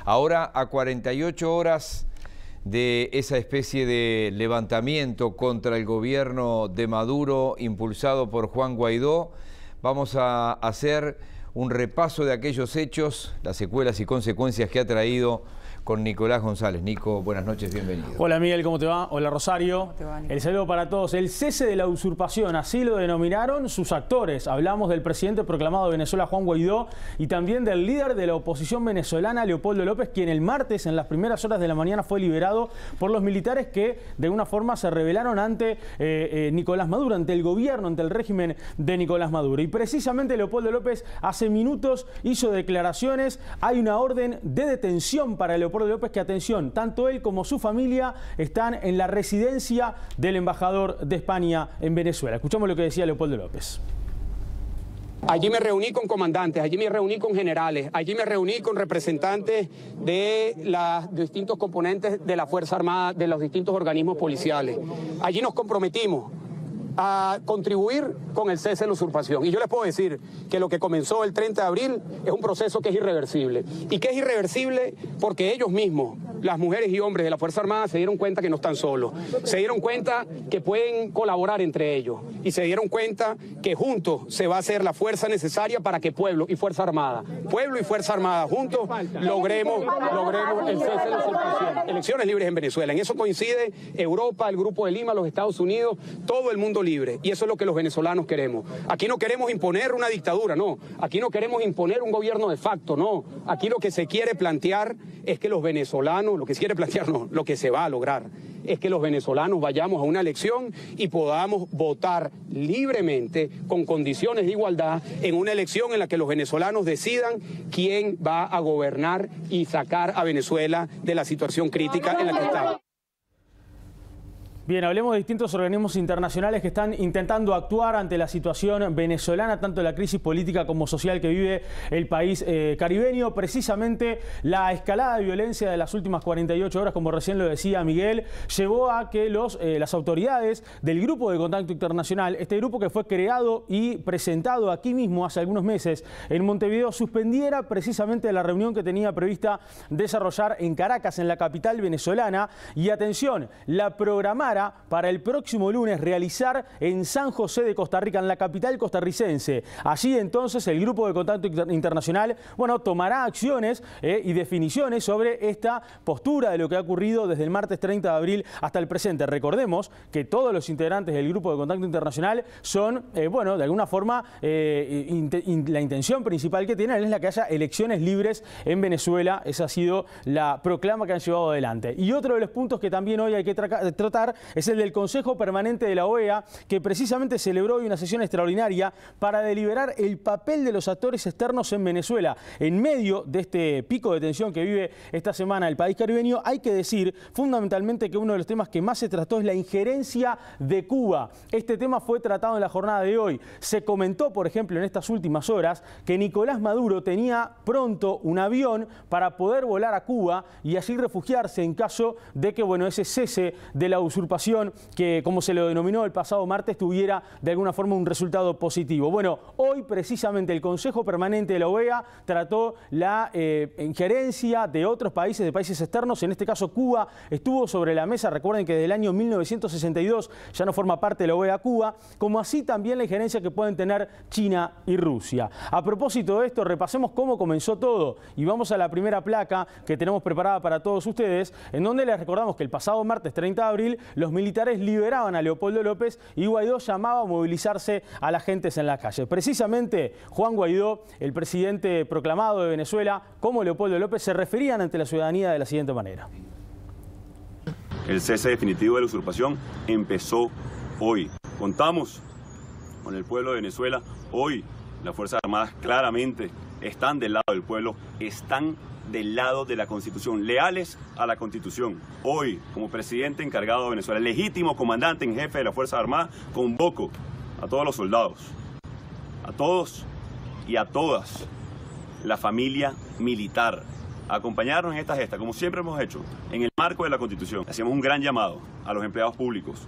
Ahora, a 48 horas de esa especie de levantamiento contra el gobierno de Maduro impulsado por Juan Guaidó, vamos a hacer un repaso de aquellos hechos, las secuelas y consecuencias que ha traído con Nicolás González. Nico, buenas noches, bienvenido. Hola Miguel, ¿cómo te va? Hola Rosario. ¿Cómo te va, Nico? El saludo para todos. El cese de la usurpación, así lo denominaron sus actores. Hablamos del presidente proclamado de Venezuela, Juan Guaidó, y también del líder de la oposición venezolana, Leopoldo López, quien el martes, en las primeras horas de la mañana, fue liberado por los militares que de alguna forma se rebelaron ante Nicolás Maduro, ante el gobierno, ante el régimen de Nicolás Maduro. Y precisamente Leopoldo López hace minutos hizo declaraciones. Hay una orden de detención para Leopoldo López, que atención, tanto él como su familia están en la residencia del embajador de España en Venezuela. Escuchamos lo que decía Leopoldo López. Allí me reuní con comandantes, allí me reuní con generales, allí me reuní con representantes de los distintos componentes de la Fuerza Armada, de los distintos organismos policiales. Allí nos comprometimos a contribuir con el cese de la usurpación. Y yo les puedo decir que lo que comenzó el 30 de abril es un proceso que es irreversible. Y que es irreversible porque ellos mismos, las mujeres y hombres de la Fuerza Armada, se dieron cuenta que no están solos. Se dieron cuenta que pueden colaborar entre ellos. Y se dieron cuenta que juntos se va a hacer la fuerza necesaria para que pueblo y Fuerza Armada juntos logremos el cese de la usurpación. Elecciones libres en Venezuela. En eso coincide Europa, el Grupo de Lima, los Estados Unidos, todo el mundo libre. Y eso es lo que los venezolanos queremos. Aquí no queremos imponer una dictadura, no. Aquí no queremos imponer un gobierno de facto, no. Aquí lo que se quiere plantear es que los venezolanos, lo que se va a lograr es que los venezolanos vayamos a una elección y podamos votar libremente, con condiciones de igualdad, en una elección en la que los venezolanos decidan quién va a gobernar y sacar a Venezuela de la situación crítica en la que está. Bien, hablemos de distintos organismos internacionales que están intentando actuar ante la situación venezolana, tanto la crisis política como social que vive el país caribeño. Precisamente la escalada de violencia de las últimas 48 horas, como recién lo decía Miguel, llevó a que las autoridades del Grupo de Contacto Internacional, este grupo que fue creado y presentado aquí mismo hace algunos meses en Montevideo, suspendiera precisamente la reunión que tenía prevista desarrollar en Caracas, en la capital venezolana, y atención, la programara para el próximo lunes realizar en San José de Costa Rica, en la capital costarricense. Allí entonces el Grupo de Contacto Internacional, tomará acciones y definiciones sobre esta postura de lo que ha ocurrido desde el martes 30 de abril hasta el presente. Recordemos que todos los integrantes del Grupo de Contacto Internacional son, de alguna forma, la intención principal que tienen es la que haya elecciones libres en Venezuela. Esa ha sido la proclama que han llevado adelante. Y otro de los puntos que también hoy hay que tratar es el del Consejo Permanente de la OEA, que precisamente celebró hoy una sesión extraordinaria para deliberar el papel de los actores externos en Venezuela. En medio de este pico de tensión que vive esta semana el país caribeño, hay que decir fundamentalmente que uno de los temas que más se trató es la injerencia de Cuba. Este tema fue tratado en la jornada de hoy. Se comentó, por ejemplo, en estas últimas horas, que Nicolás Maduro tenía pronto un avión para poder volar a Cuba y así refugiarse en caso de que, ese cese de la usurpación, que como se lo denominó el pasado martes, tuviera de alguna forma un resultado positivo. Hoy precisamente el Consejo Permanente de la OEA trató la injerencia de otros países, de países externos. En este caso Cuba estuvo sobre la mesa. Recuerden que desde el año 1962 ya no forma parte de la OEA Cuba, como así también la injerencia que pueden tener China y Rusia. A propósito de esto, repasemos cómo comenzó todo y vamos a la primera placa que tenemos preparada para todos ustedes, en donde les recordamos que el pasado martes 30 de abril los militares liberaban a Leopoldo López y Guaidó llamaba a movilizarse a las gentes en la calle. Precisamente Juan Guaidó, el presidente proclamado de Venezuela, como Leopoldo López, se referían ante la ciudadanía de la siguiente manera. El cese definitivo de la usurpación empezó hoy. Contamos con el pueblo de Venezuela. Hoy las Fuerzas Armadas claramente están del lado del pueblo, están del lado de la Constitución, leales a la Constitución. Hoy, como presidente encargado de Venezuela, legítimo comandante en jefe de la Fuerza Armada, convoco a todos los soldados, a todos y a todas, la familia militar, a acompañarnos en esta gesta, como siempre hemos hecho, en el marco de la Constitución. Hacemos un gran llamado a los empleados públicos,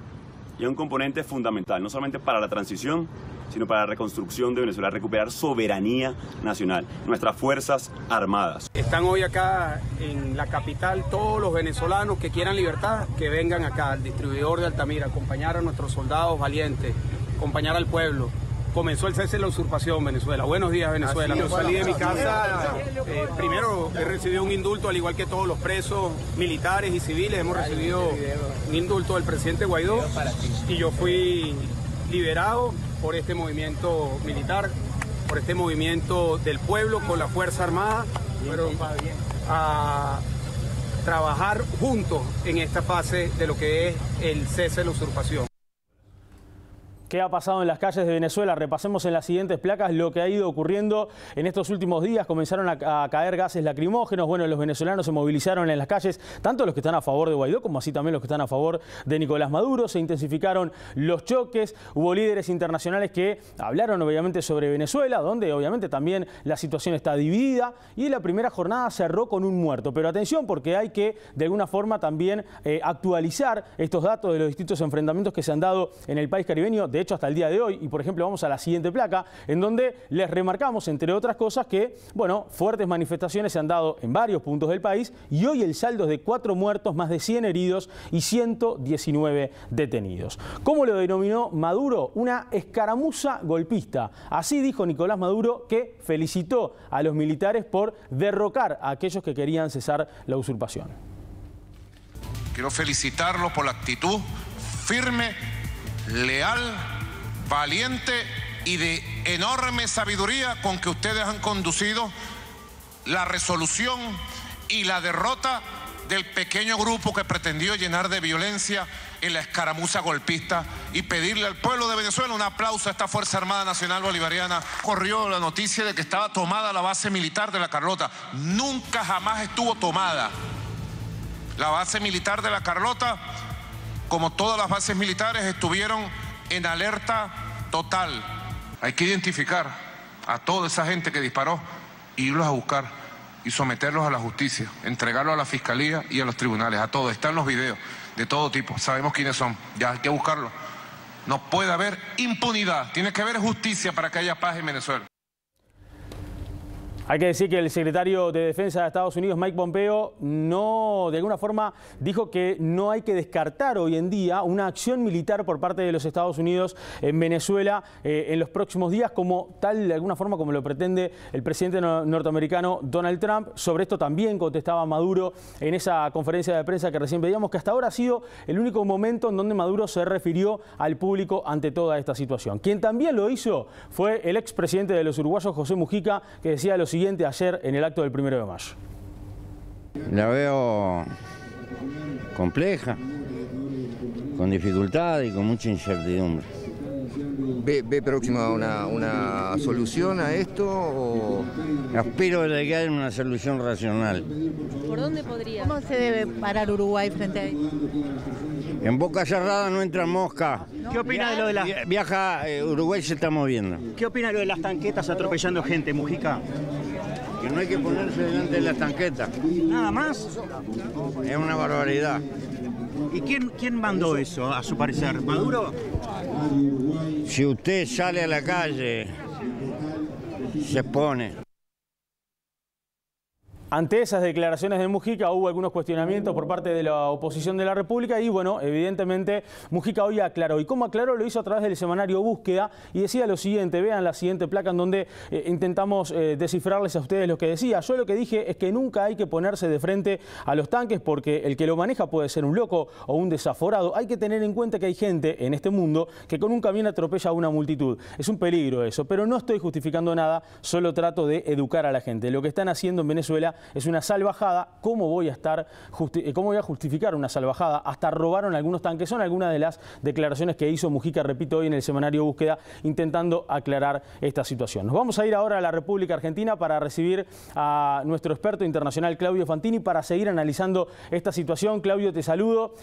y es un componente fundamental, no solamente para la transición, sino para la reconstrucción de Venezuela, recuperar soberanía nacional, nuestras Fuerzas Armadas. Están hoy acá en la capital todos los venezolanos que quieran libertad, que vengan acá al distribuidor de Altamira, acompañar a nuestros soldados valientes, acompañar al pueblo. Comenzó el cese de la usurpación, Venezuela. Buenos días, Venezuela. Yo salí de mi casa, primero he recibido un indulto, al igual que todos los presos militares y civiles, hemos recibido un indulto del presidente Guaidó, y yo fui liberado por este movimiento militar, por este movimiento del pueblo con la Fuerza Armada, fueron a trabajar juntos en esta fase de lo que es el cese de la usurpación. ¿Qué ha pasado en las calles de Venezuela? Repasemos en las siguientes placas lo que ha ido ocurriendo en estos últimos días. Comenzaron a caer gases lacrimógenos. Bueno, los venezolanos se movilizaron en las calles, tanto los que están a favor de Guaidó como así también los que están a favor de Nicolás Maduro. Se intensificaron los choques. Hubo líderes internacionales que hablaron obviamente sobre Venezuela, donde obviamente también la situación está dividida. Y la primera jornada cerró con un muerto. Pero atención, porque hay que de alguna forma también actualizar estos datos de los distintos enfrentamientos que se han dado en el país caribeño. De hecho, hasta el día de hoy, y por ejemplo vamos a la siguiente placa, en donde les remarcamos, entre otras cosas, que, bueno, fuertes manifestaciones se han dado en varios puntos del país, y hoy el saldo es de 4 muertos, más de 100 heridos y 119 detenidos. ¿Cómo lo denominó Maduro? Una escaramuza golpista. Así dijo Nicolás Maduro, que felicitó a los militares por derrocar a aquellos que querían cesar la usurpación. Quiero felicitarlos por la actitud firme, leal, valiente y de enorme sabiduría con que ustedes han conducido la resolución y la derrota del pequeño grupo que pretendió llenar de violencia en la escaramuza golpista, y pedirle al pueblo de Venezuela un aplauso a esta Fuerza Armada Nacional Bolivariana. Corrió la noticia de que estaba tomada la base militar de La Carlota. Nunca jamás estuvo tomada. La base militar de La Carlota, como todas las bases militares, estuvieron en alerta total. Hay que identificar a toda esa gente que disparó e irlos a buscar y someterlos a la justicia, entregarlos a la fiscalía y a los tribunales, a todos. Están los videos de todo tipo, sabemos quiénes son, ya hay que buscarlos. No puede haber impunidad, tiene que haber justicia para que haya paz en Venezuela. Hay que decir que el secretario de Defensa de Estados Unidos, Mike Pompeo, de alguna forma dijo que no hay que descartar hoy en día una acción militar por parte de los Estados Unidos en Venezuela en los próximos días, como tal, de alguna forma, como lo pretende el presidente norteamericano Donald Trump. Sobre esto también contestaba Maduro en esa conferencia de prensa que recién veíamos, que hasta ahora ha sido el único momento en donde Maduro se refirió al público ante toda esta situación. Quien también lo hizo fue el expresidente de los uruguayos, José Mujica, que decía lo siguiente ayer en el acto del 1 de mayo. La veo compleja, con dificultad y con mucha incertidumbre. ¿Ve próxima una solución a esto? O... Aspiro a que haya una solución racional. ¿Por dónde podría? ¿Cómo se debe parar Uruguay frente a esto? En boca cerrada no entra mosca. ¿Qué opina de lo de las... Viaja, Uruguay se está moviendo. ¿Qué opina de lo de las tanquetas atropellando gente, Mujica? Que no hay que ponerse delante de las tanquetas. ¿Nada más? Es una barbaridad. ¿Y quién mandó eso, a su parecer? ¿Maduro? Si usted sale a la calle, se expone. Ante esas declaraciones de Mujica hubo algunos cuestionamientos por parte de la oposición de la República y, bueno, evidentemente Mujica hoy aclaró. ¿Y cómo aclaró? Lo hizo a través del semanario Búsqueda y decía lo siguiente. Vean la siguiente placa en donde intentamos descifrarles a ustedes lo que decía. Yo lo que dije es que nunca hay que ponerse de frente a los tanques porque el que lo maneja puede ser un loco o un desaforado. Hay que tener en cuenta que hay gente en este mundo que con un camión atropella a una multitud. Es un peligro eso, pero no estoy justificando nada, solo trato de educar a la gente. Lo que están haciendo en Venezuela es una salvajada. ¿Cómo voy a justificar una salvajada? Hasta robaron algunos tanques. Son algunas de las declaraciones que hizo Mujica, repito, hoy en el semanario Búsqueda, intentando aclarar esta situación. Nos vamos a ir ahora a la República Argentina para recibir a nuestro experto internacional, Claudio Fantini, para seguir analizando esta situación. Claudio, te saludo.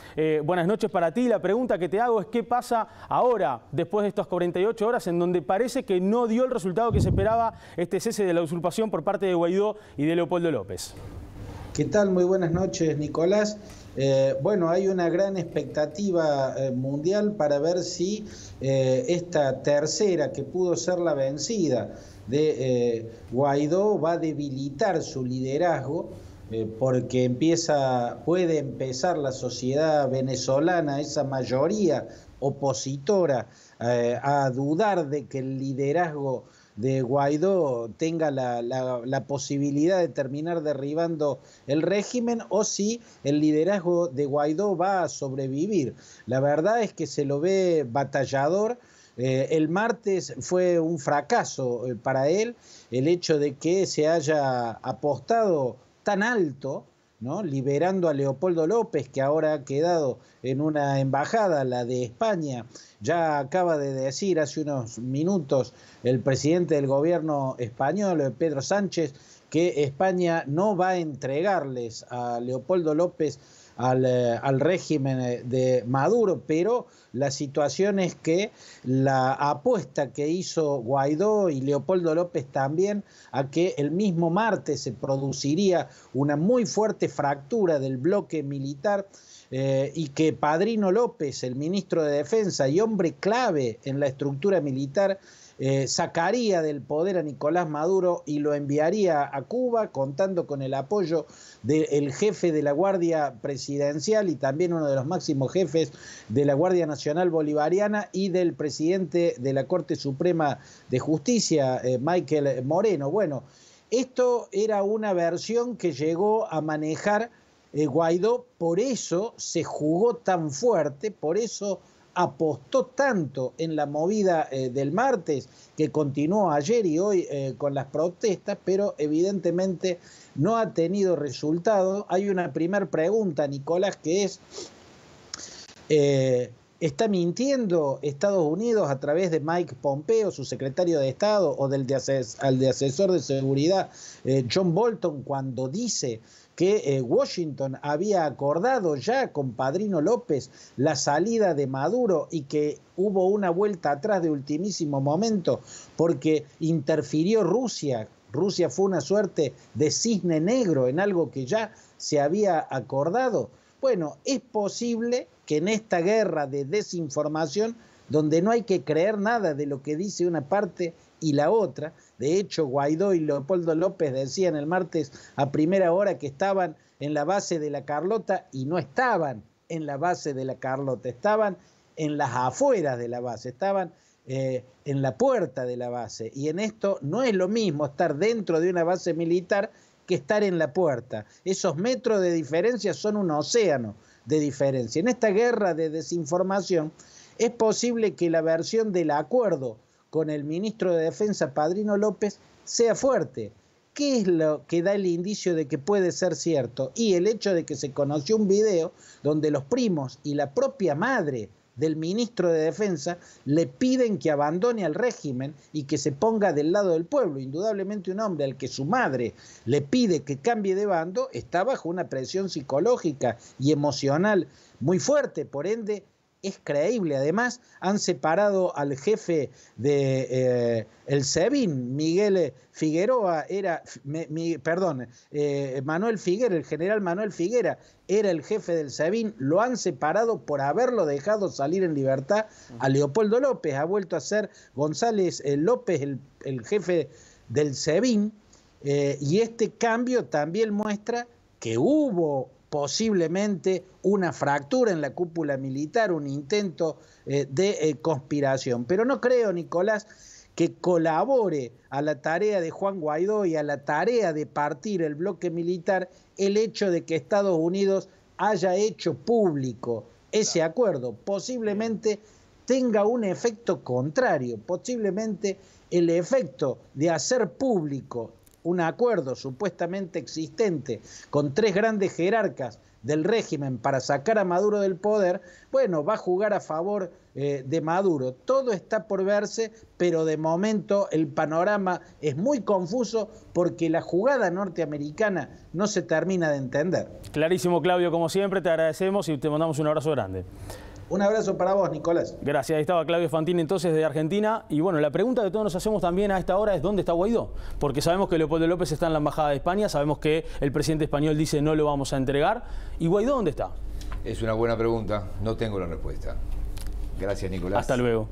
Buenas noches para ti. La pregunta que te hago es: ¿qué pasa ahora, después de estas 48 horas, en donde parece que no dio el resultado que se esperaba este cese de la usurpación por parte de Guaidó y de Leopoldo López? ¿Qué tal? Muy buenas noches, Nicolás. Bueno, hay una gran expectativa mundial para ver si esta tercera, que pudo ser la vencida de Guaidó, va a debilitar su liderazgo, porque puede empezar la sociedad venezolana, esa mayoría opositora, a dudar de que el liderazgo de Guaidó tenga la posibilidad de terminar derribando el régimen, o si el liderazgo de Guaidó va a sobrevivir. La verdad es que se lo ve batallador. El martes fue un fracaso para él el hecho de que se haya apostado tan alto, ¿no?, liberando a Leopoldo López, que ahora ha quedado en una embajada, la de España. Ya acaba de decir hace unos minutos el presidente del gobierno español, Pedro Sánchez, que España no va a entregarles a Leopoldo López al régimen de Maduro, pero la situación es que la apuesta que hizo Guaidó y Leopoldo López también a que el mismo martes se produciría una muy fuerte fractura del bloque militar, y que Padrino López, el ministro de Defensa y hombre clave en la estructura militar, sacaría del poder a Nicolás Maduro y lo enviaría a Cuba, contando con el apoyo del jefe de la Guardia Presidencial y también uno de los máximos jefes de la Guardia Nacional Bolivariana y del presidente de la Corte Suprema de Justicia, Michael Moreno. Bueno, esto era una versión que llegó a manejar Guaidó, por eso se jugó tan fuerte, por eso apostó tanto en la movida del martes, que continuó ayer y hoy con las protestas, pero evidentemente no ha tenido resultado. Hay una primera pregunta, Nicolás, que es, ¿está mintiendo Estados Unidos a través de Mike Pompeo, su secretario de Estado, o del de asesor de seguridad John Bolton, cuando dice que Washington había acordado ya con Padrino López la salida de Maduro y que hubo una vuelta atrás de ultimísimo momento porque interfirió Rusia? Rusia fue una suerte de cisne negro en algo que ya se había acordado. Bueno, es posible que en esta guerra de desinformación, donde no hay que creer nada de lo que dice una parte y la otra, de hecho Guaidó y Leopoldo López decían el martes a primera hora que estaban en la base de la Carlota, y no estaban en la base de la Carlota, estaban en las afueras de la base, estaban en la puerta de la base, y en esto no es lo mismo estar dentro de una base militar que estar en la puerta. Esos metros de diferencia son un océano de diferencia. En esta guerra de desinformación es posible que la versión del acuerdo con el ministro de Defensa, Padrino López, sea fuerte. ¿Qué es lo que da el indicio de que puede ser cierto? Y el hecho de que se conoció un video donde los primos y la propia madre del ministro de Defensa le piden que abandone al régimen y que se ponga del lado del pueblo. Indudablemente un hombre al que su madre le pide que cambie de bando está bajo una presión psicológica y emocional muy fuerte, por ende es creíble. Además, han separado al jefe de el SEBIN, Miguel Figueroa, Manuel Figuera, el general Manuel Figuera, era el jefe del SEBIN, lo han separado por haberlo dejado salir en libertad a Leopoldo López. Ha vuelto a ser González López el jefe del SEBIN, y este cambio también muestra que hubo posiblemente una fractura en la cúpula militar, un intento de conspiración. Pero no creo, Nicolás, que colabore a la tarea de Juan Guaidó y a la tarea de partir el bloque militar el hecho de que Estados Unidos haya hecho público ese acuerdo. Posiblemente tenga un efecto contrario, posiblemente el efecto de hacer público un acuerdo supuestamente existente con tres grandes jerarcas del régimen para sacar a Maduro del poder, bueno, va a jugar a favor de Maduro. Todo está por verse, pero de momento el panorama es muy confuso porque la jugada norteamericana no se termina de entender. Clarísimo, Claudio, como siempre, te agradecemos y te mandamos un abrazo grande. Un abrazo para vos, Nicolás. Gracias. Ahí estaba Claudio Fantini entonces de Argentina. Y bueno, la pregunta que todos nos hacemos también a esta hora es ¿dónde está Guaidó? Porque sabemos que Leopoldo López está en la Embajada de España, sabemos que el presidente español dice no lo vamos a entregar. ¿Y Guaidó dónde está? Es una buena pregunta, no tengo la respuesta. Gracias, Nicolás. Hasta luego.